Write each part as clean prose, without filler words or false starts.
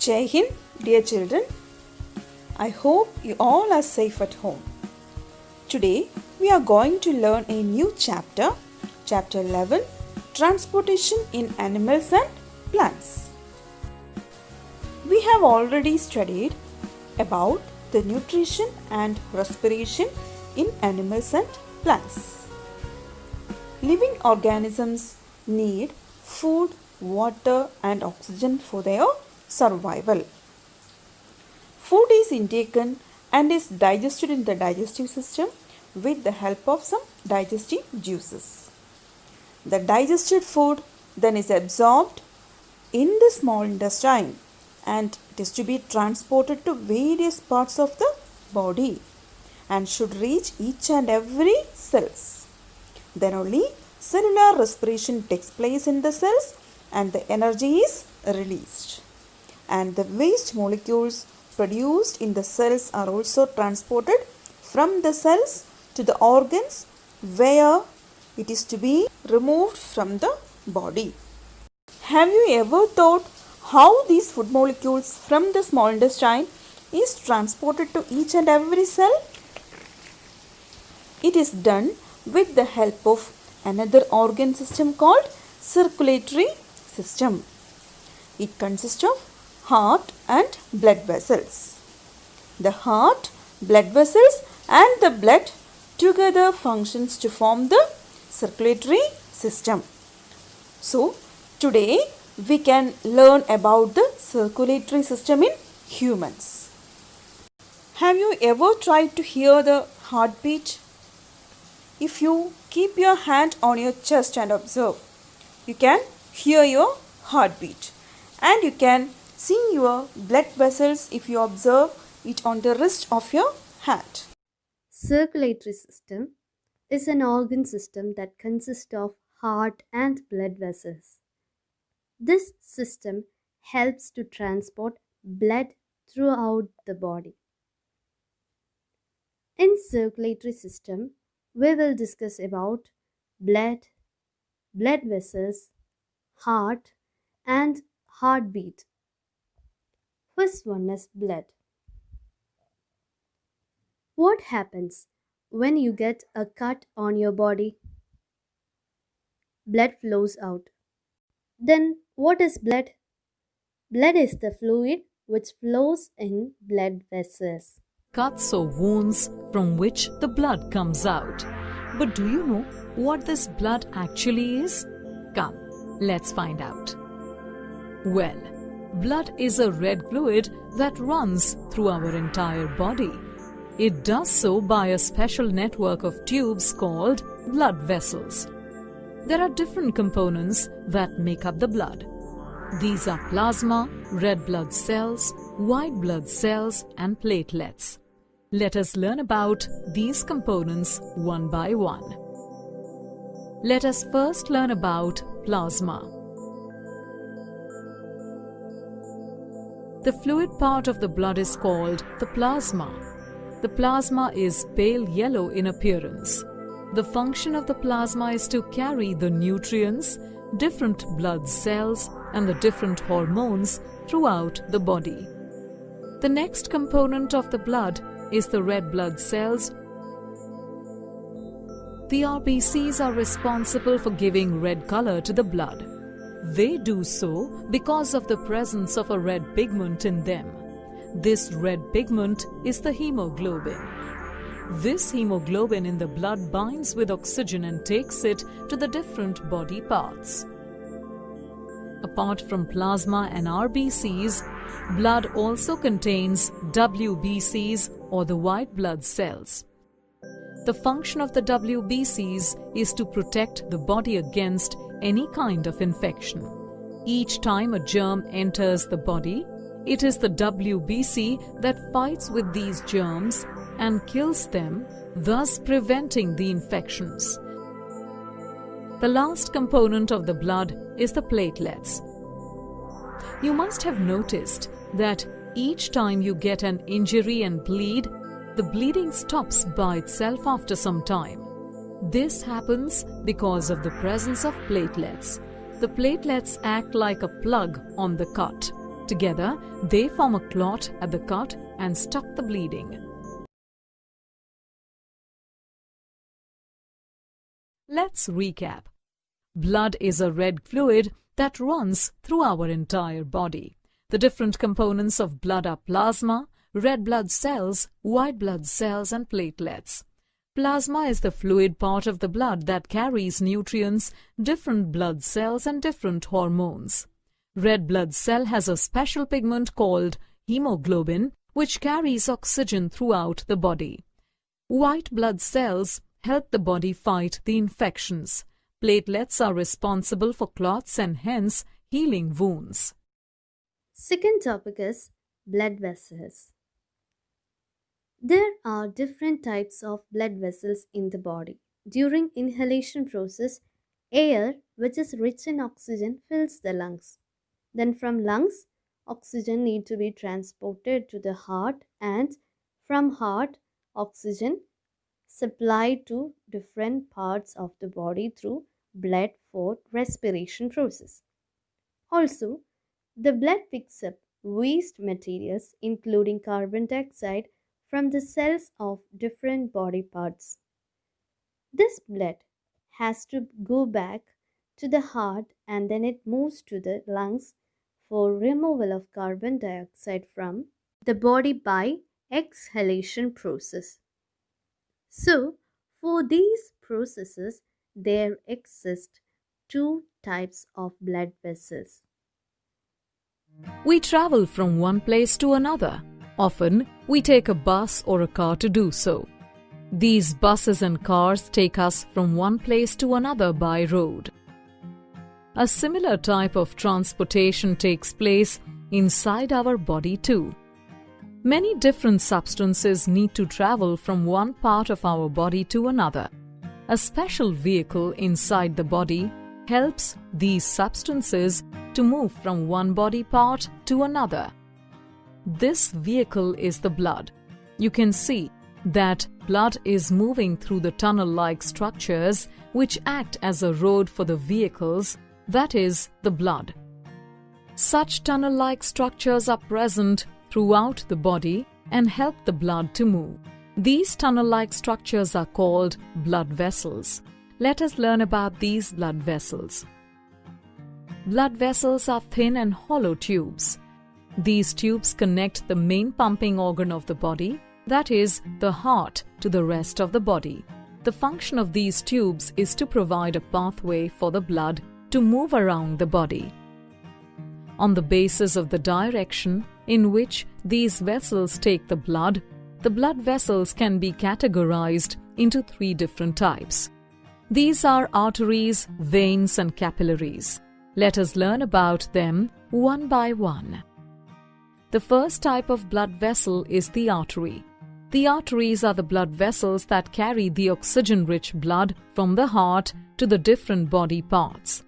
Jai Hind, dear children. I hope you all are safe at home. Today we are going to learn a new chapter, Chapter 11, Transportation in Animals and Plants. We have already studied about the nutrition and respiration in animals and plants. Living organisms need food, water and oxygen for their survival. Food is intaken and is digested in the digestive system with the help of some digestive juices. The digested food then is absorbed in the small intestine and it is to be transported to various parts of the body and should reach each and every cells. Then only cellular respiration takes place in the cells and the energy is released. And the waste molecules produced in the cells are also transported from the cells to the organs where it is to be removed from the body. Have you ever thought how these food molecules from the small intestine is transported to each and every cell? It is done with the help of another organ system called circulatory system. It consists of heart and blood vessels. The heart, blood vessels and the blood together functions to form the circulatory system. So, today we can learn about the circulatory system in humans. Have you ever tried to hear the heartbeat? If you keep your hand on your chest and observe, you can hear your heartbeat and you can see your blood vessels if you observe it on the wrist of your hand. Circulatory system is an organ system that consists of heart and blood vessels. This system helps to transport blood throughout the body. In circulatory system, we will discuss about blood vessels, heart and heartbeat. First one is blood. What happens when you get a cut on your body? Blood flows out. Then what is blood? Blood is the fluid which flows in blood vessels. Cuts or wounds from which the blood comes out. But do you know what this blood actually is? Come, let's find out. Well, blood is a red fluid that runs through our entire body. It does so by a special network of tubes called blood vessels. There are different components that make up the blood. These are plasma, red blood cells, white blood cells and platelets. Let us learn about these components one by one. Let us first learn about plasma. The fluid part of the blood is called the plasma. The plasma is pale yellow in appearance. The function of the plasma is to carry the nutrients, different blood cells, and the different hormones throughout the body. The next component of the blood is the red blood cells. The RBCs are responsible for giving red color to the blood. They do so because of the presence of a red pigment in them. This red pigment is the hemoglobin. This hemoglobin in the blood binds with oxygen and takes it to the different body parts. Apart from plasma and RBCs, blood also contains WBCs or the white blood cells. The function of the WBCs is to protect the body against any kind of infection. Each time a germ enters the body, it is the WBC that fights with these germs and kills them, thus preventing the infections. The last component of the blood is the platelets. You must have noticed that each time you get an injury and bleed, the bleeding stops by itself after some time. This happens because of the presence of platelets. The platelets act like a plug on the cut. Together, they form a clot at the cut and stop the bleeding. Let's recap. Blood is a red fluid that runs through our entire body. The different components of blood are plasma, red blood cells, white blood cells, and platelets. Plasma is the fluid part of the blood that carries nutrients, different blood cells, and different hormones. Red blood cell has a special pigment called hemoglobin, which carries oxygen throughout the body. White blood cells help the body fight the infections. Platelets are responsible for clots and hence healing wounds. Second topic is blood vessels. There are different types of blood vessels in the body. During inhalation process, air which is rich in oxygen fills the lungs. Then from lungs, oxygen need to be transported to the heart, and from heart, oxygen supplied to different parts of the body through blood for respiration process. Also, the blood picks up waste materials including carbon dioxide from the cells of different body parts. This blood has to go back to the heart and then it moves to the lungs for removal of carbon dioxide from the body by exhalation process. So, for these processes, there exist two types of blood vessels. We travel from one place to another. Often, we take a bus or a car to do so. These buses and cars take us from one place to another by road. A similar type of transportation takes place inside our body too. Many different substances need to travel from one part of our body to another. A special vehicle inside the body helps these substances to move from one body part to another. This vehicle is the blood. You can see that blood is moving through the tunnel-like structures which act as a road for the vehicles, that is, the blood. Such tunnel-like structures are present throughout the body and help the blood to move. These tunnel-like structures are called blood vessels. Let us learn about these blood vessels. Blood vessels are thin and hollow tubes. These tubes connect the main pumping organ of the body, that is, the heart, to the rest of the body. The function of these tubes is to provide a pathway for the blood to move around the body. On the basis of the direction in which these vessels take the blood vessels can be categorized into three different types. These are arteries, veins, and capillaries. Let us learn about them one by one. The first type of blood vessel is the artery. The arteries are the blood vessels that carry the oxygen-rich blood from the heart to the different body parts.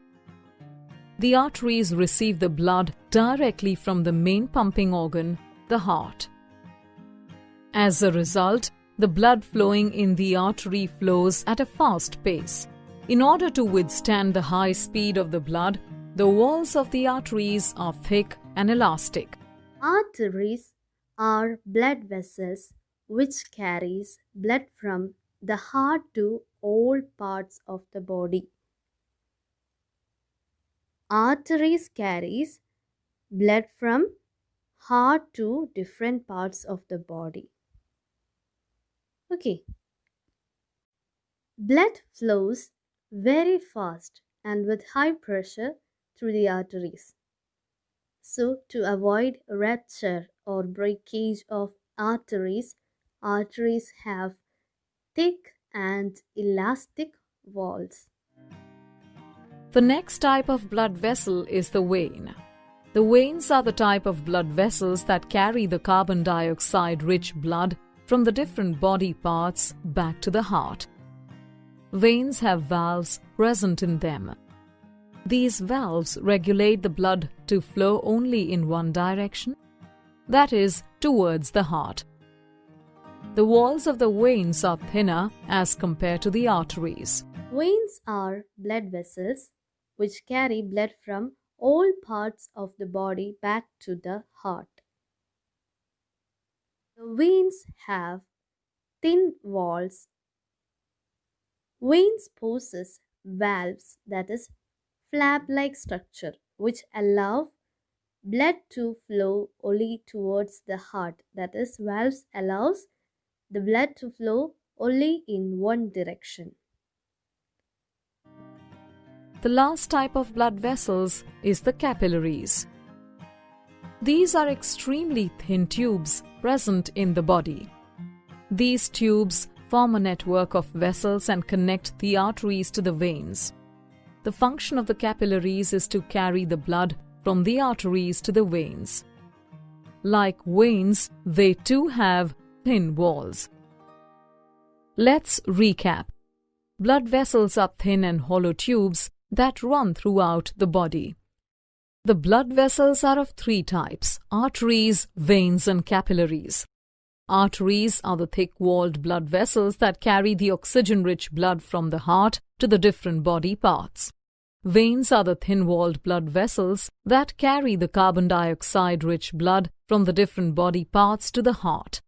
The arteries receive the blood directly from the main pumping organ, the heart. As a result, the blood flowing in the artery flows at a fast pace. In order to withstand the high speed of the blood, the walls of the arteries are thick and elastic. Arteries are blood vessels which carries blood from the heart to all parts of the body. Arteries carries blood from heart to different parts of the body. Okay. Blood flows very fast and with high pressure through the arteries. So, to avoid rupture or breakage of arteries have thick and elastic walls. The next type of blood vessel is the vein. The veins are the type of blood vessels that carry the carbon dioxide-rich blood from the different body parts back to the heart. Veins have valves present in them. These valves regulate the blood to flow only in one direction, that is, towards the heart. The walls of the veins are thinner as compared to the arteries. Veins are blood vessels which carry blood from all parts of the body back to the heart. The veins have thin walls. Veins possess valves, that is, flap-like structure, which allow blood to flow only towards the heart. That is, valves allows the blood to flow only in one direction. The last type of blood vessels is the capillaries. These are extremely thin tubes present in the body. These tubes form a network of vessels and connect the arteries to the veins. The function of the capillaries is to carry the blood from the arteries to the veins. Like veins, they too have thin walls. Let's recap. Blood vessels are thin and hollow tubes that run throughout the body. The blood vessels are of three types: arteries, veins, and capillaries. Arteries are the thick-walled blood vessels that carry the oxygen-rich blood from the heart to the different body parts. Veins are the thin-walled blood vessels that carry the carbon dioxide-rich blood from the different body parts to the heart.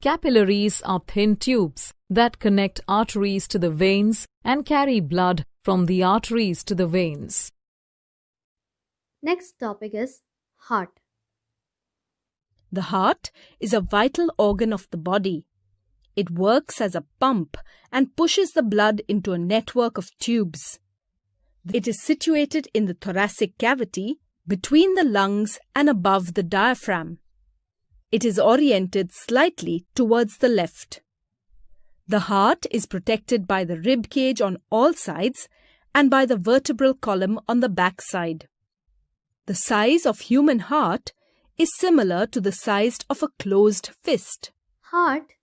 Capillaries are thin tubes that connect arteries to the veins and carry blood from the arteries to the veins. Next topic is heart. The heart is a vital organ of the body. It works as a pump and pushes the blood into a network of tubes. It is situated in the thoracic cavity between the lungs and above the diaphragm. It is oriented slightly towards the left. The heart is protected by the rib cage on all sides and by the vertebral column on the back side. The size of human heart is similar to the size of a closed fist. Heart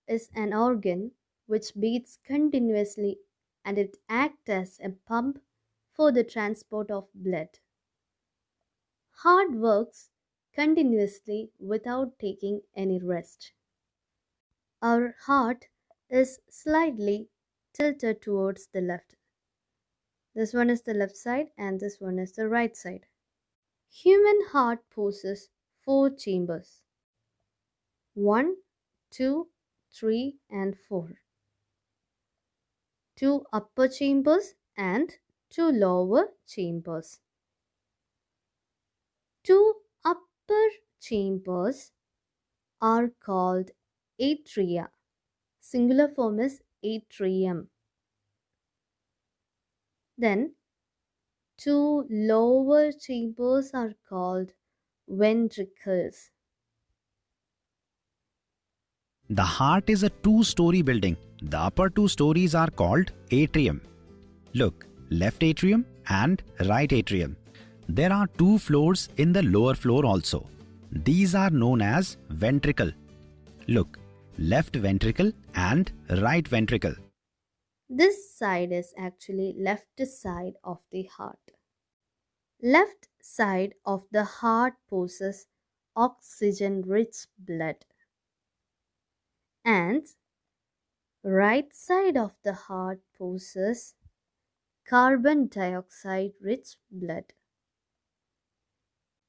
is an organ which beats continuously, and it acts as a pump for the transport of blood. Heart works continuously without taking any rest. Our heart is slightly tilted towards the left. This one is the left side and this one is the right side. Human heart possesses 4 chambers: 1, 2, 3 and 4. 2 upper chambers and 2 lower chambers. 2 upper chambers are called atria. Singular form is atrium. Then 2 lower chambers are called ventricles. The heart is a two-story building. The upper 2 stories are called atrium. Look, left atrium and right atrium. There are 2 floors in the lower floor also. These are known as ventricle. Look, left ventricle and right ventricle. This side is actually left side of the heart. Left side of the heart possesses oxygen-rich blood, and right side of the heart possesses carbon dioxide-rich blood.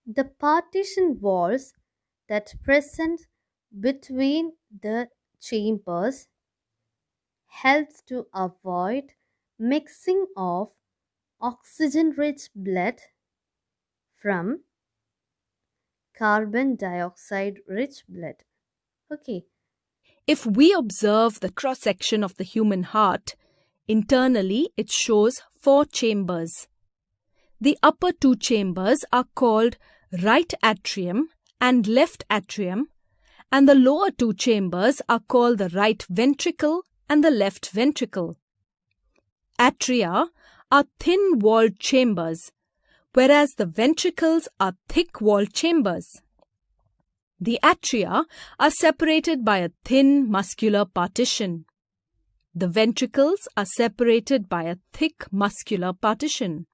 The partition walls that present between the chambers helps to avoid mixing of oxygen-rich blood from carbon dioxide-rich blood. Okay. If we observe the cross-section of the human heart, internally it shows 4 chambers. The upper 2 chambers are called right atrium and left atrium, and the lower 2 chambers are called the right ventricle and the left ventricle. Atria are thin-walled chambers, whereas the ventricles are thick-walled chambers. The atria are separated by a thin muscular partition. The ventricles are separated by a thick muscular partition.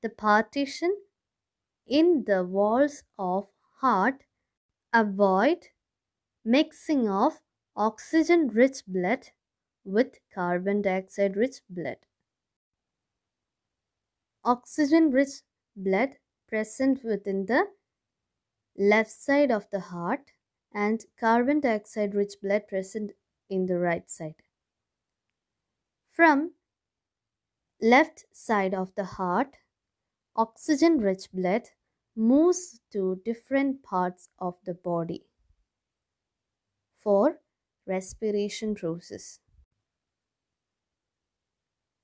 The partition in the walls of heart avoid mixing of oxygen-rich blood with carbon dioxide-rich blood. Oxygen-rich blood present within the left side of the heart and carbon dioxide rich blood present in the right side. From left side of the heart, oxygen rich blood moves to different parts of the body for respiration process.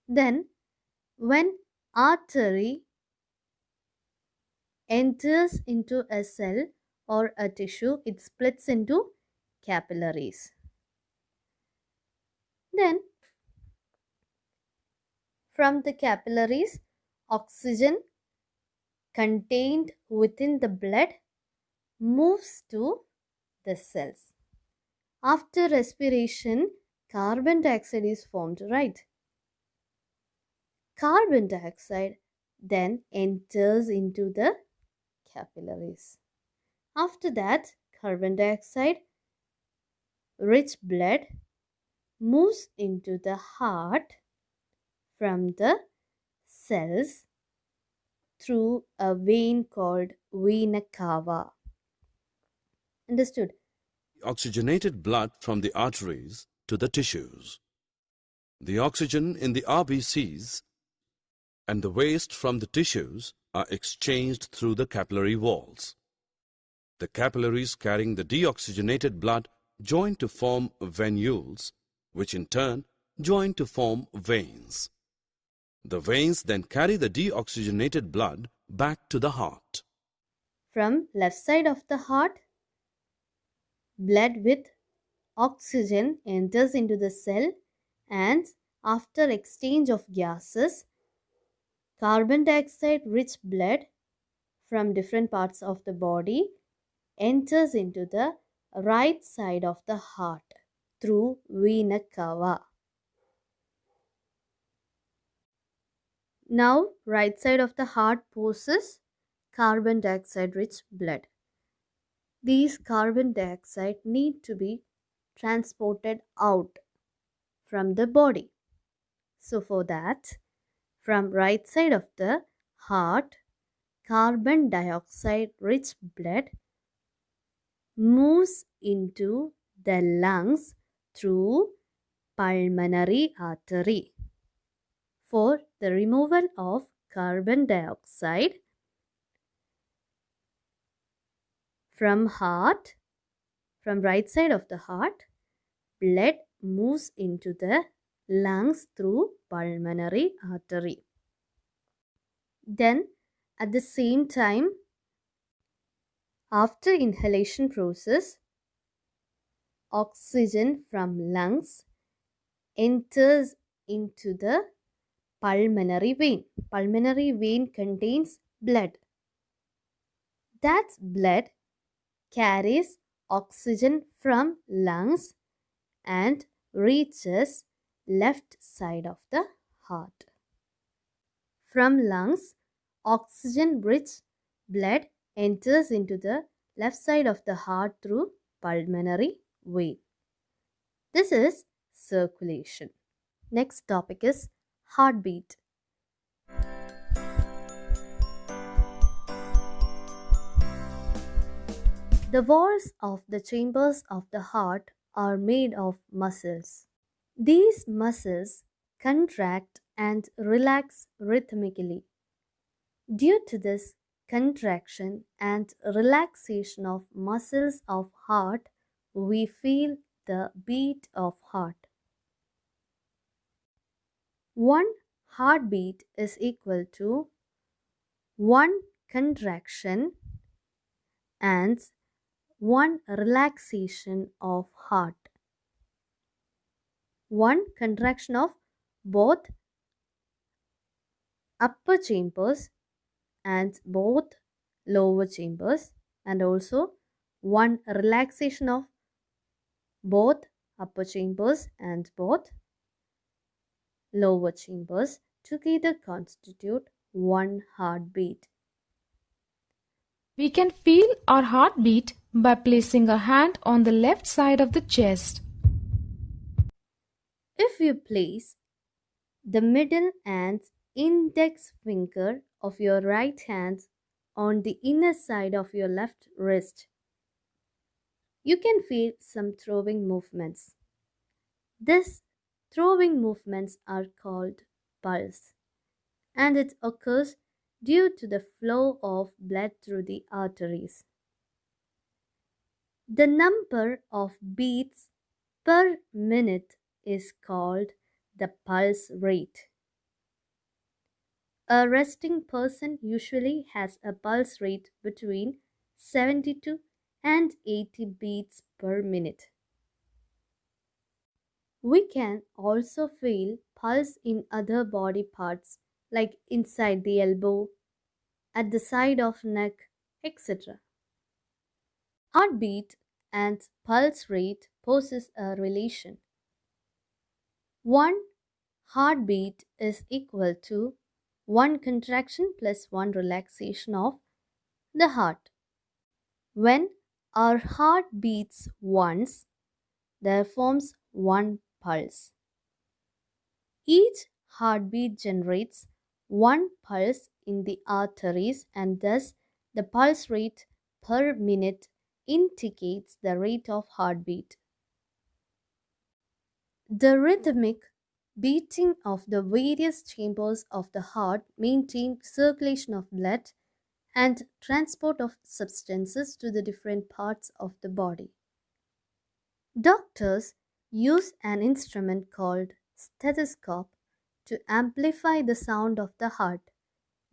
Then when artery enters into a cell or a tissue, it splits into capillaries. Then from the capillaries, oxygen contained within the blood moves to the cells. After respiration, carbon dioxide is formed, right? Carbon dioxide then enters into the capillaries. After that, carbon dioxide rich blood moves into the heart from the cells through a vein called vena cava. Understood? Oxygenated blood from the arteries to the tissues. The oxygen in the RBCs and the waste from the tissues are exchanged through the capillary walls. The capillaries carrying the deoxygenated blood join to form venules, which in turn join to form veins. The veins then carry the deoxygenated blood back to the heart. From left side of the heart, blood with oxygen enters into the cell and after exchange of gases, carbon dioxide rich blood from different parts of the body enters into the right side of the heart through vena cava. Now, right side of the heart possesses carbon dioxide rich blood. These carbon dioxide need to be transported out from the body. So for that, from right side of the heart, carbon dioxide rich blood moves into the lungs through pulmonary artery. For the removal of carbon dioxide from heart, from right side of the heart, blood moves into the lungs through pulmonary artery. Then at the same time, after inhalation process, oxygen from lungs enters into the pulmonary vein. Pulmonary vein contains blood. That blood carries oxygen from lungs and reaches left side of the heart. From lungs, oxygen rich blood enters into the left side of the heart through pulmonary vein. This is circulation. Next topic is heartbeat. The walls of the chambers of the heart are made of muscles. These muscles contract and relax rhythmically. Due to this contraction and relaxation of muscles of heart, we feel the beat of heart. One heartbeat is equal to one contraction and one relaxation of heart. One contraction of both upper chambers and both lower chambers, and also one relaxation of both upper chambers and both lower chambers together constitute one heartbeat. We can feel our heartbeat by placing a hand on the left side of the chest. If you place the middle and index finger of your right hand on the inner side of your left wrist. You can feel some throwing movements. These throwing movements are called pulse, and it occurs due to the flow of blood through the arteries. The number of beats per minute is called the pulse rate. A resting person usually has a pulse rate between 72 and 80 beats per minute. We can also feel pulse in other body parts like inside the elbow, at the side of neck, etc. Heartbeat and pulse rate poses a relation. One heartbeat is equal to one contraction plus one relaxation of the heart. When our heart beats once, there forms one pulse. Each heartbeat generates one pulse in the arteries, and thus the pulse rate per minute indicates the rate of heartbeat. The rhythmic beating of the various chambers of the heart maintain circulation of blood and transport of substances to the different parts of the body. Doctors use an instrument called stethoscope to amplify the sound of the heart.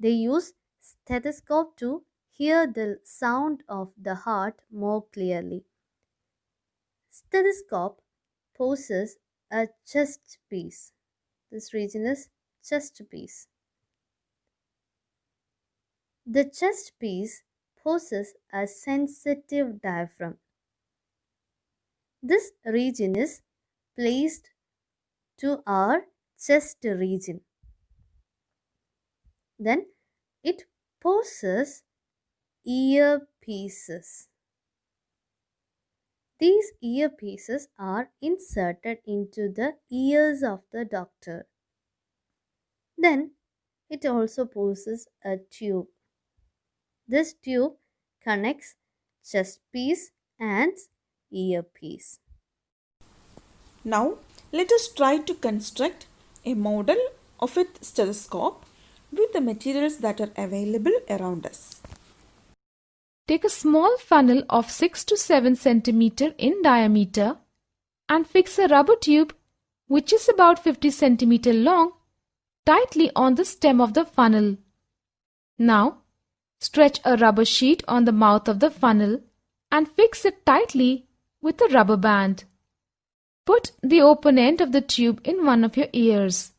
They use stethoscope to hear the sound of the heart more clearly. Stethoscope poses a chest piece. This region is chest piece. The chest piece poses a sensitive diaphragm. This region is placed to our chest region. Then it poses earpieces. These earpieces are inserted into the ears of the doctor. Then it also poses a tube. This tube connects chest piece and earpiece. Now, let us try to construct a model of a stethoscope with the materials that are available around us. Take a small funnel of 6 to 7 centimeter in diameter and fix a rubber tube which is about 50 centimeter long tightly on the stem of the funnel. Now, stretch a rubber sheet on the mouth of the funnel and fix it tightly with a rubber band. Put the open end of the tube in one of your ears.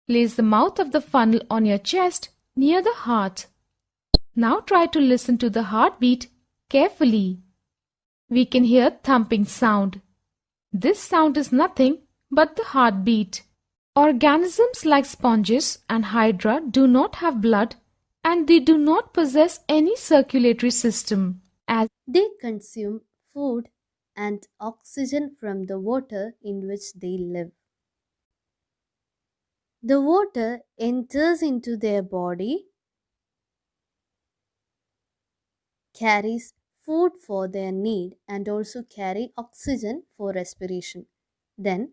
Place the mouth of the funnel on your chest near the heart. Now try to listen to the heartbeat carefully. We can hear thumping sound. This sound is nothing but the heartbeat. Organisms like sponges and hydra do not have blood and they do not possess any circulatory system, as They consume food and oxygen from the water in which they live. The water enters into their body, carries food for their need, and also carry oxygen for respiration. Then,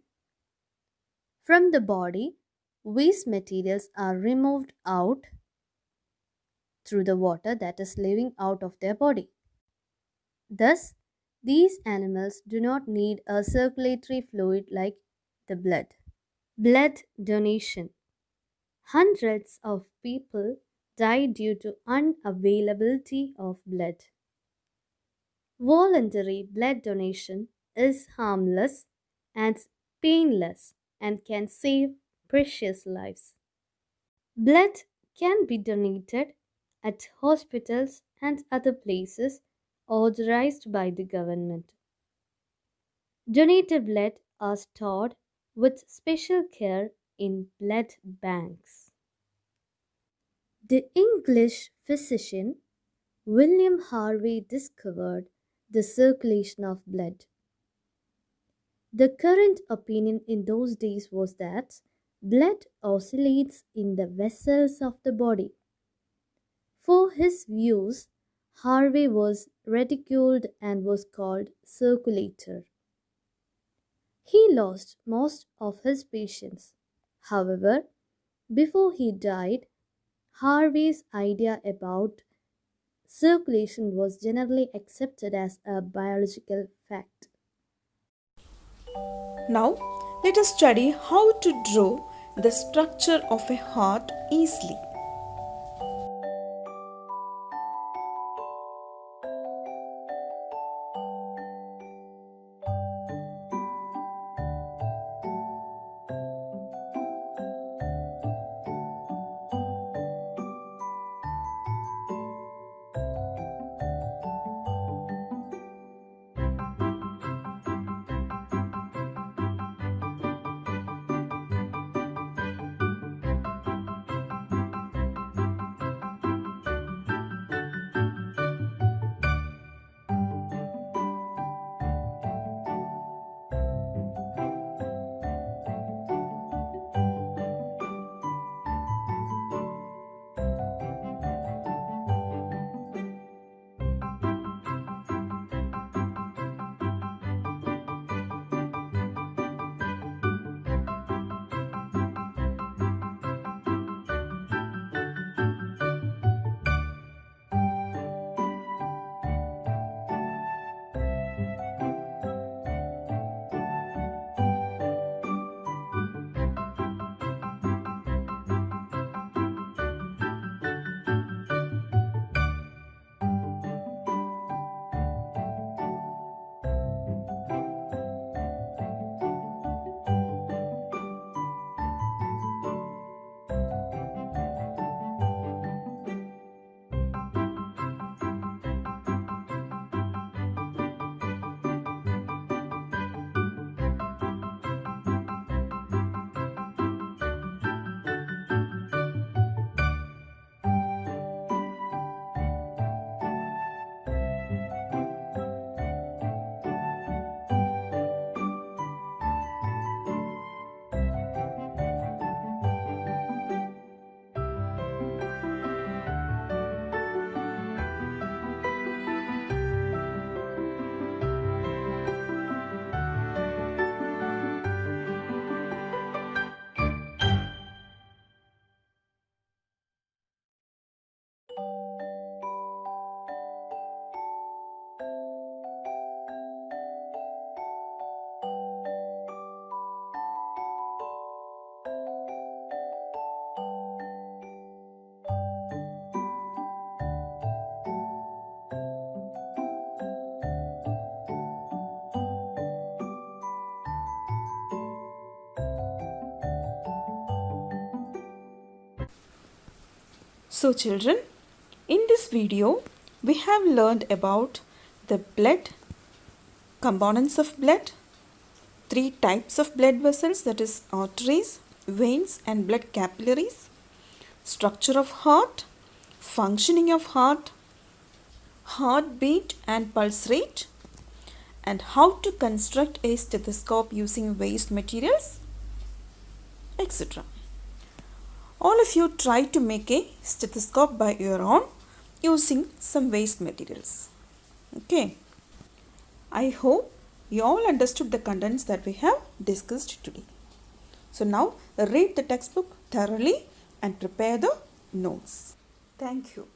from the body, waste materials are removed out through the water that is living out of their body. Thus, these animals do not need a circulatory fluid like the blood. Blood donation. Hundreds of people die due to unavailability of blood. Voluntary blood donation is harmless and painless and can save precious lives. Blood can be donated at hospitals and other places authorized by the government. Donated blood are stored with special care in blood banks. The English physician William Harvey discovered the circulation of blood. The current opinion in those days was that blood oscillates in the vessels of the body. For his views, Harvey was ridiculed and was called circulator. He lost most of his patients. However, before he died, Harvey's idea about circulation was generally accepted as a biological fact. Now, let us study how to draw the structure of a heart easily. So children, in this video we have learned about the blood, components of blood, three types of blood vessels, that is arteries, veins and blood capillaries, structure of heart, functioning of heart, heartbeat and pulse rate, and how to construct a stethoscope using waste materials, etc. All of you try to make a stethoscope by your own using some waste materials. Okay. I hope you all understood the contents that we have discussed today. So now read the textbook thoroughly and prepare the notes. Thank you.